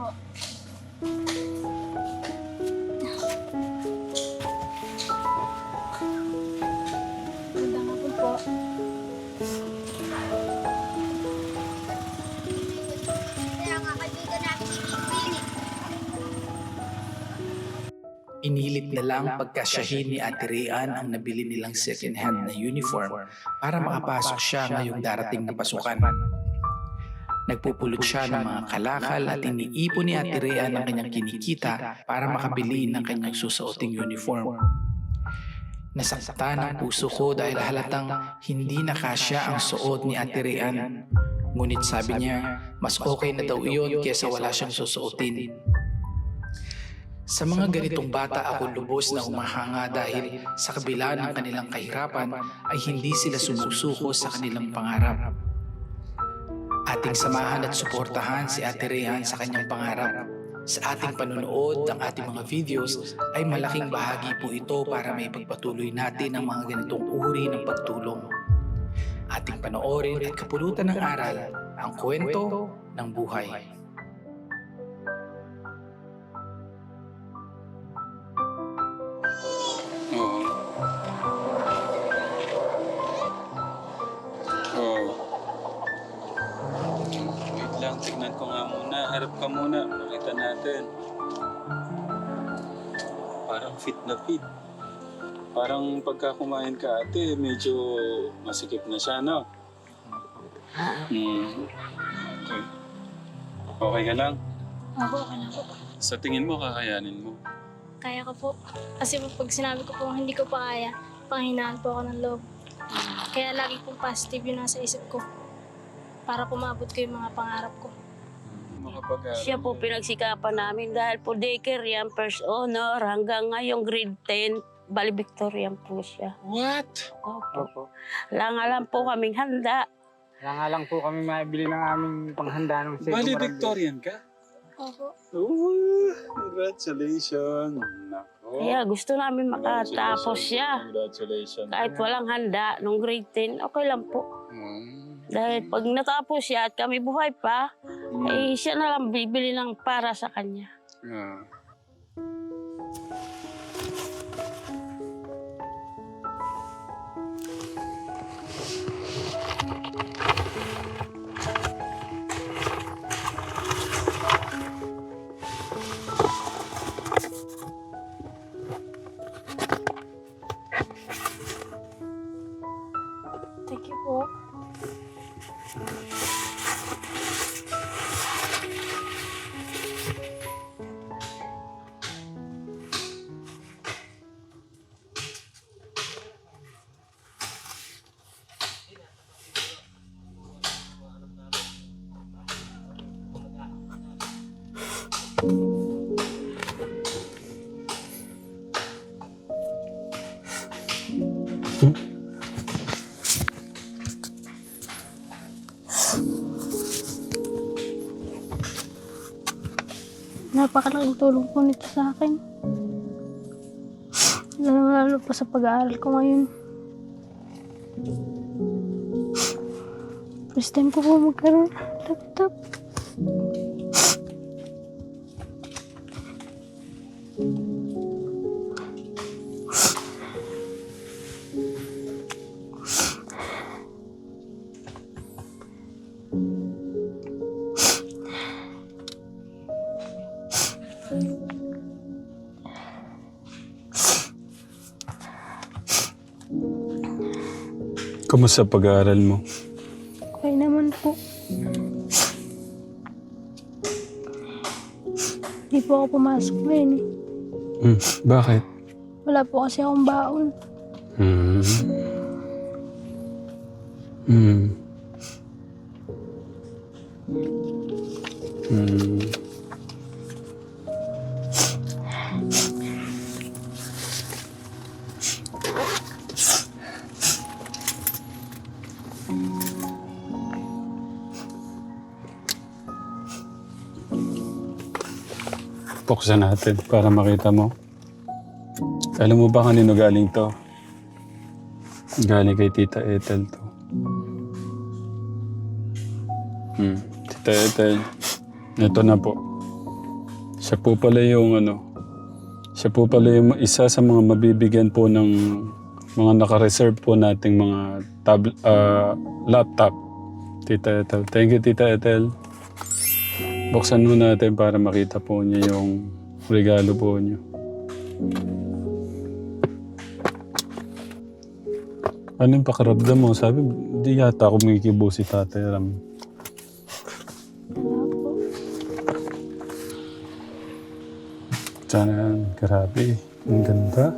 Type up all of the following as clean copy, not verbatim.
po. Magandang hapon po. Kaya nga kaibigan namin si Willie. Inilit na lang pagkasyahin ni Ate Rian ang nabili nilang second-hand na uniform para makapasok siya ngayong darating na pasukan. Nagpupulot siya ng mga kalakal at iniipon ni Ate Rian ang kanyang kinikita para makabili ng kanyang susuoting uniform. Nasaktan ang puso ko dahil halatang hindi na kasya ang suot ni Ate Rian. Ngunit sabi niya, mas okay na daw iyon kesa wala siyang susuotin. Sa mga ganitong bata ako lubos na humahanga dahil sa kabila ng kanilang kahirapan ay hindi sila sumusuko sa kanilang pangarap. Ating samahan at suportahan si Ate Rian sa kanyang pangarap. Sa ating panonood ng ating mga videos ay malaking bahagi po ito para may pagpatuloy natin ang mga ganitong uri ng pagtulong. Ating panoorin at kapulutan ng aral ang kwento ng buhay. Wait lang, tignan ko nga muna. Harap ka muna. Makita natin. Parang fit na fit. Parang pagka kumain ka ate, medyo masikip na siya, no? Okay. Okay ka lang? Ako, okay na po. Sa tingin mo, kakayanin mo? Kaya ko po. Kasi po, pag sinabi ko po hindi ko pa kaya, panghinaan po ako ng loob. Kaya lagi pong positive yun nasa isip ko. Para pumabot ko yung mga pangarap ko. Makapag-aral. Siya po pinagsikapan namin dahil po daycare yan, first honor, hanggang ngayong grade 10, valedictorian po siya. What? Opo. Lang po kaming handa. Kaya nga lang po kami mabili ng aming panghanda ng Valedictorian ka? Opo. Oh, congratulations. Nako. Kaya gusto namin makatapos siya. Congratulations. Kahit walang handa, nung grade 10, okay lang po. Dahil pag natapos siya at kami buhay pa, eh siya na lang bibili ng para sa kanya. Thank you po. Napakalaking tulong po nito sa akin. Lalo pa sa pag-aaral ko ngayon. First time ko po magkaroon ng laptop. Kamusta pag-aaral mo? Okay naman po. Hindi po ako pumasok ngayon eh. Bakit? Wala po kasi akong baon. Buksan natin para makita mo. Alam mo ba kanino galing to? Galing kay Tita Ethel to. Tita Ethel, ito na po. Siya po pala yung siya po pala yung isa sa mga mabibigyan po ng mga naka-reserve po nating mga laptop. Tita Ethel. Thank you, Tita Ethel. Buksan mo natin para makita po niya yung regalo po niyo. Anong pakiramdam mo? Sabi, di yata ako makikibo si Tatay Ram. Wala po. Sana, grabe. Ang ganda.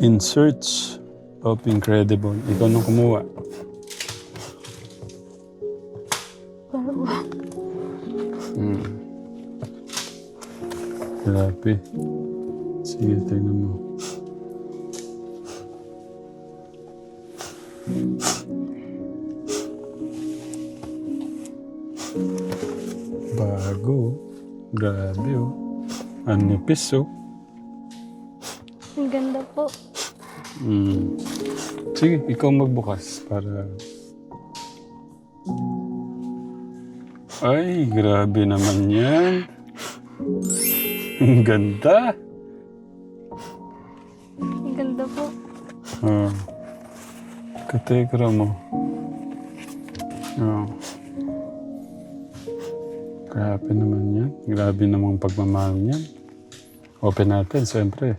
In search of incredible. Ikaw nung kumuha. Wala po. Grabe. Sige, tingnan mo. Bago. Grabe oh. Ang nipis oh. Ang ganda po. Sige, ikaw magbukas para... Ay, grabe naman yan. Ang ganda. Ang ganda po. Katekra mo. Grabe naman yan. Grabe namang pagmamahal niyan. Open natin, siyempre.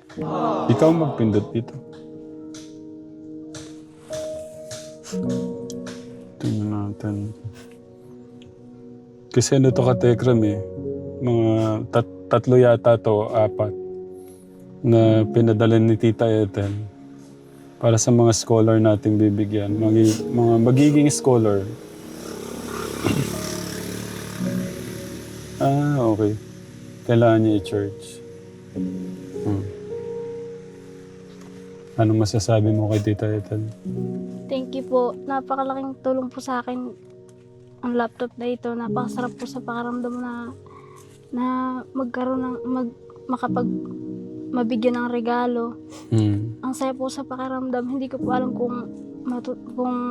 Ikaw magpindot dito. Tingnan natin. Kasi ano to katekram eh. Mga tatlo yata to, 4. Na pinadala ni Tita Ethel. Para sa mga scholar nating bibigyan. Mga magiging scholar. Okay. Kailangan niya i-church. Anong masasabi mo kay Tita Ethel? Thank you po. Napakalaking tulong po sa akin ang laptop na ito. Napakasarap po sa pakiramdam na magkaroon ng mabigyan ng regalo. Ang saya po sa pakiramdam. Hindi ko po alam kung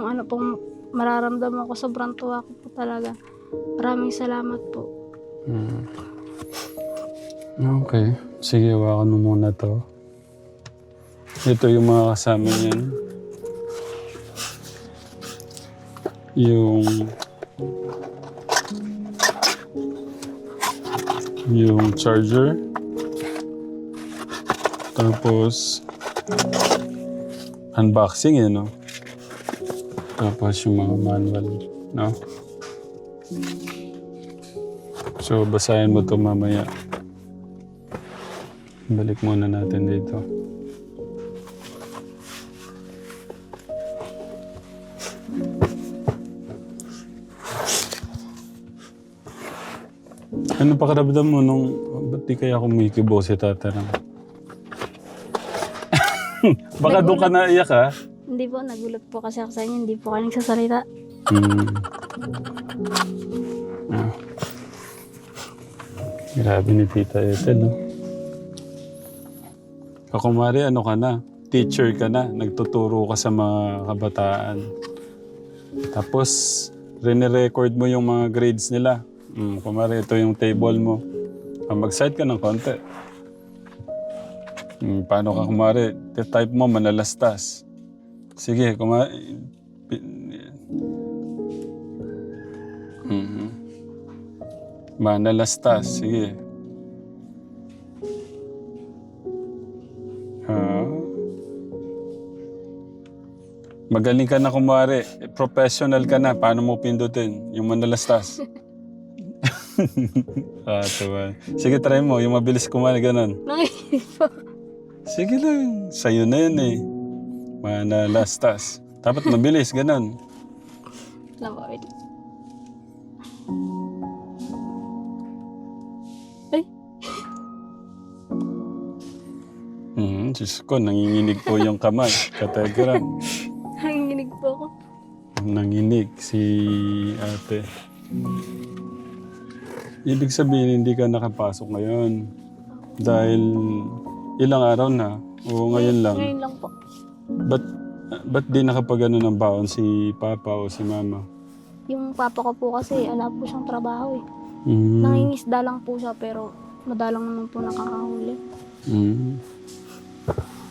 ano pong mararamdaman ko. Sobrang tuwa ko po talaga. Maraming salamat po. Okay. Sige, hawakan mo muna to. Ito yung mga kasama niyan. Yung charger. Tapos unboxing no? Tapos yung mga manual, no? So, basahin mo to mamaya. Balik muna natin dito. Ano pakiramdam mo nung... Ba't di kaya ako makikibo si Tatarang? Baka doon ka naiyak ha? Hindi po, nagulat po kasi ako sa inyo. Hindi po kayo nagsasalita. Grabe ni Tita Ethel, no? Kakumari, ano ka na? Teacher ka na. Nagtuturo ka sa mga kabataan. Tapos, rene-record mo yung mga grades nila. Kumari, ito yung table mo. Mag-side ka ng konti. Paano ka kumari? Type mo, manalastas. Sige, kumari. Manalastas, sige. Magaling ka na kumari. Professional ka na. Paano mo pindutin? Yung manalastas. Tuwa. Sige, try mo. Yung mabilis kumari, ganun. Nakikinig po. Sige lang. Sa'yo na yun eh. Manalastas. Dapat mabilis, ganun. Wait. Ay. Diyos ko, nanginginig po yung kamay. Kategram. Nanginginig po ako. Nanginig si ate. Ibig sabihin, hindi ka nakapasok ngayon. Dahil ilang araw na. O ngayon lang. Ngayon lang po. Ba't di nakapagano ng baon si Papa o si Mama? Yung papa ko po kasi, ala po siyang trabaho eh. Nangingisda lang po siya pero madalang naman po nakakahuli.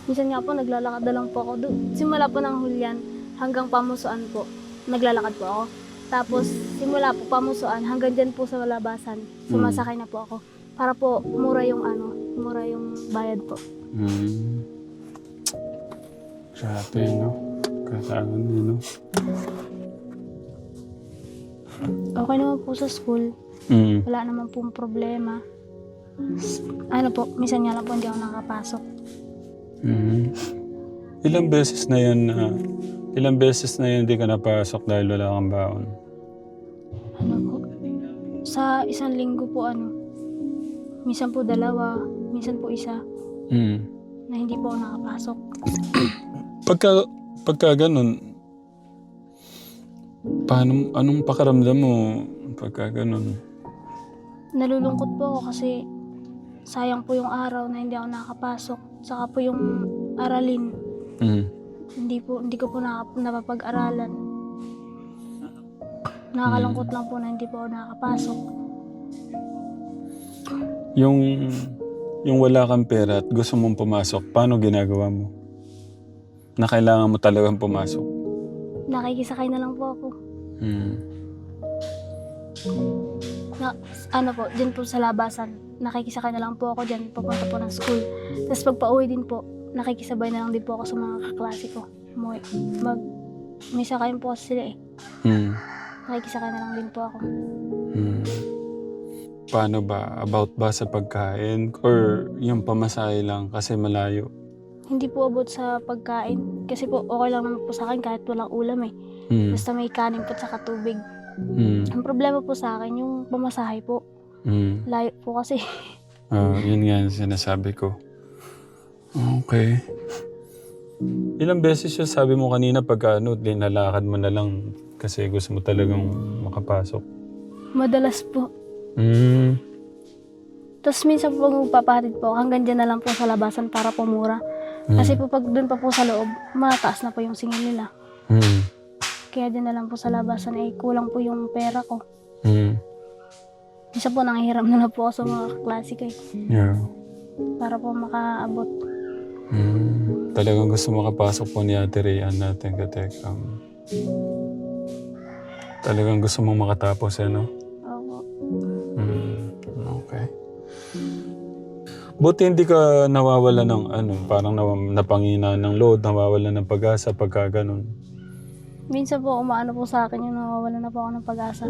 Minsan nga po naglalakad na lang po ako doon. Simula po ng hulyan hanggang pamusuan po, naglalakad po ako. Tapos simula po pamusuan hanggang dyan po sa labasan, sumasakay na po ako. Para po mura yung bayad po. Grabe, no? Kailangan niya, no? Okay naman po sa school. Wala naman pong problema. Ano po, minsan nga lang po hindi ako nakapasok. Ilang beses na yan hindi ka napasok dahil wala kang baon? Ano po, sa isang linggo po minsan po 2, minsan po 1 na hindi po ako nakapasok. Pagka ganun, anong pakaramdam mo pagka ganun? Nalulungkot po ako kasi sayang po yung araw na hindi ako nakapasok. Saka po yung aralin, hindi ko po napapag-aralan. Nakakalungkot lang po na hindi po ako nakapasok. Yung wala kang pera at gusto mong pumasok, paano ginagawa mo? Na kailangan mo talagang pumasok? Nakikisakay na lang po ako. Dyan po sa labasan, nakikisakay na lang po ako dyan, papunta po ng school. Tapos pag pauwi din po, nakikisabay na lang din po ako sa mga kaklase ko. May sakayin po kasi sila Nakikisakay na lang din po ako. Paano ba? About ba sa pagkain? Or yung pamasahe lang kasi malayo? Hindi po abot sa pagkain. Kasi po okay lang naman po sa akin kahit walang ulam Basta may kanin po at saka tubig. Ang problema po sa akin, yung pamasahe po. Layo po kasi. Yun nga yung sinasabi ko. Okay. Ilang beses siya sabi mo kanina pagka dinalakad mo na lang kasi gusto mo talagang makapasok? Madalas po. Tapos minsan po pag magpapahatid po, hanggang dyan na lang po sa labasan para pumura. Kasi po pag doon pa po sa loob, mataas na po yung singil nila. Kaya dyan na lang po sa labasan ay kulang po yung pera ko. Minsan po nangihiram na lang po ako sa mga kaklase ko Yeah. para po makaabot. Talagang gusto makapasok po ni Ate Rian natin katekam. Talagang gusto mong makatapos no? Opo. Okay. Buti hindi ka nawawala ng parang napangina ng load, nawawala ng pag-asa pagka ganun. Minsan po umaano po sa akin yung nawawala na po ako ng pag-asa.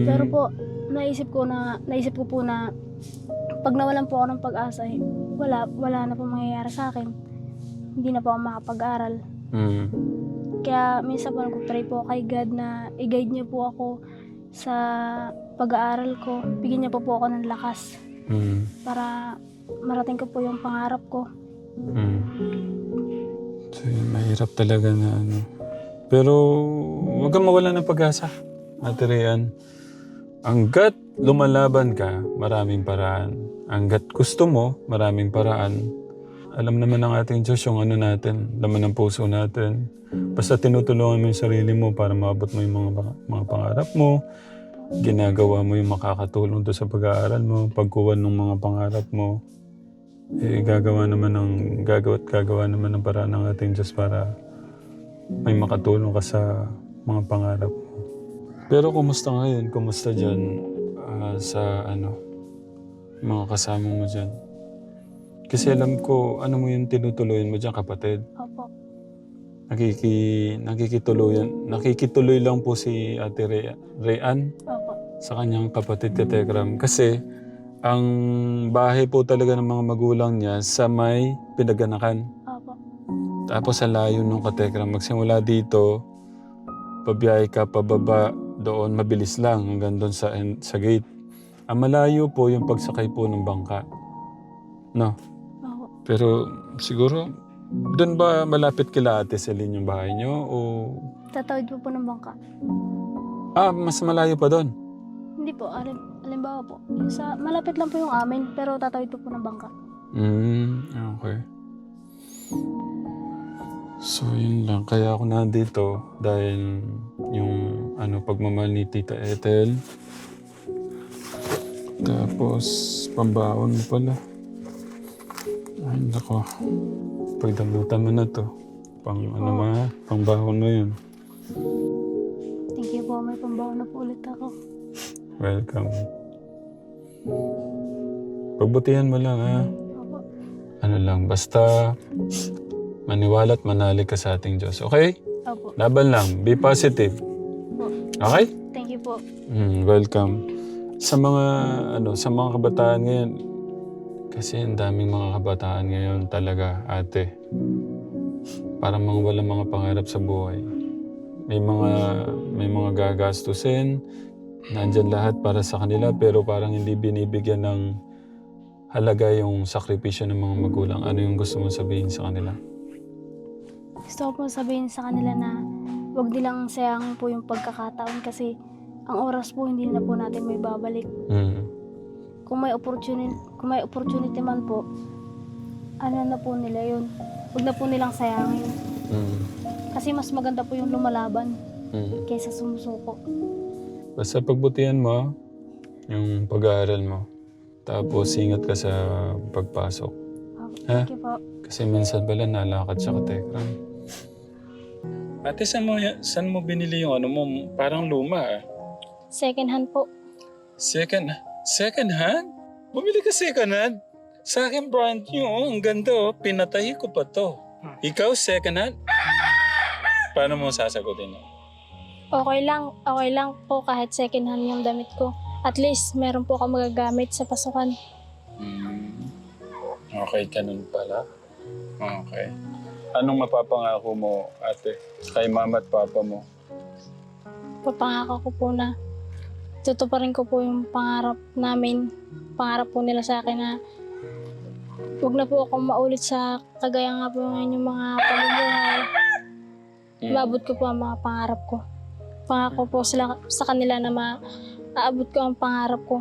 Pero po, naisip ko po na pag nawalan po ako ng pag-asa, wala na po mangyayari sa akin. Hindi na po ako makapag-aral. Kaya minsan po nag-pray po kay God na i-guide niya po ako sa pag-aaral ko. Bigyan niya po ako ng lakas para marating ko po yung pangarap ko. So, mahirap talaga na Pero huwag kang mawala ng pag-asa, Ate Rian. Hanggat lumalaban ka, maraming paraan. Hanggat gusto mo, maraming paraan. Alam naman ng ating Diyos yung natin, laman ng puso natin. Basta tinutulungan mo yung sarili mo para maabot mo yung mga pangarap mo. Ginagawa mo yung makakatulong doon sa pag-aaral mo, pagkuwan ng mga pangarap mo. Gagawa naman ng paraan ng ating Diyos para may makatulong ka sa mga pangarap mo. Pero kumusta ngayon? Kumusta dyan sa mga kasama mo dyan? Kasi alam ko, mo yung tinutuloyan mo dyan, kapatid? Opo. Nakikituloy lang po si Ate Rian Opo. sa kanyang kapatid Katekram. Kasi ang bahay po talaga ng mga magulang niya sa may pinaganakan. Opo. Tapos sa layo nung Katekram, magsimula dito, pabiyahe ka pababa doon, mabilis lang hanggang doon sa gate. Ang malayo po yung pagsakay po ng bangka. No? Opo. Pero siguro, doon ba malapit kila Ate Celine yung bahay nyo? O... Tatawid po ng bangka. Mas malayo pa doon? Hindi po, alimbawa po. Malapit lang po yung amin, pero tatawid po ng bangka. Okay. So, yun lang. Kaya ako nandito dahil yung pagmamahal ni Tita Ethel. Tapos, pambaon mo pala. Ay, nako. Pagdamutan mo na to. Pambaon mo yun. Thank you po. May pambaon na po ulit ako. Welcome. Pagbutihan mo lang, ha? Opo. Ano lang, basta maniwala at manalig ka sa ating Diyos. Okay? Opo. Laban lang. Be positive. Okay? Thank you po. Welcome. Sa mga kabataan ngayon, kasi ang daming mga kabataan ngayon talaga, ate. Parang walang mga pangarap sa buhay. May mga gagastusin, nandyan lahat para sa kanila, pero parang hindi binibigyan ng halaga yung sakripisyo ng mga magulang. Ano yung gusto mong sabihin sa kanila? Gusto ko po sabihin sa kanila na huwag nilang sayangin po yung pagkakataon kasi ang oras po hindi na po natin may babalik. Kung may opportunity man po, ano na po nila yun. Huwag na po nilang sayangin. Kasi mas maganda po yung lumalaban kaysa sumusuko. Basta pagbutihan mo yung pag-aaral mo. Tapos ingat ka sa pagpasok. Thank you po. Kasi minsan pala nalakad siya ka Tekram. Ate, saan mo binili yung ano mo? Parang luma ah. Second hand po. Second hand? Bumili ka second hand? Sa akin brand new, ang ganda oh. Pinatay ko pa to. Ikaw second hand? Paano mo sasagutin yun? Okay lang po kahit second hand yung damit ko. At least meron po ako magagamit sa pasukan. Okay, ganun pala. Okay. Anong mapapangako mo, ate? Kay mama at papa mo? Papangako ko po na tutuparin ko po yung pangarap namin. Pangarap po nila sa akin na huwag na po akong maulit sa kagaya nga po ngayon yung mga pamumuhay. Maabot ko po ang mga pangarap ko. Pangako po sila sa kanila na maaabot ko ang pangarap ko.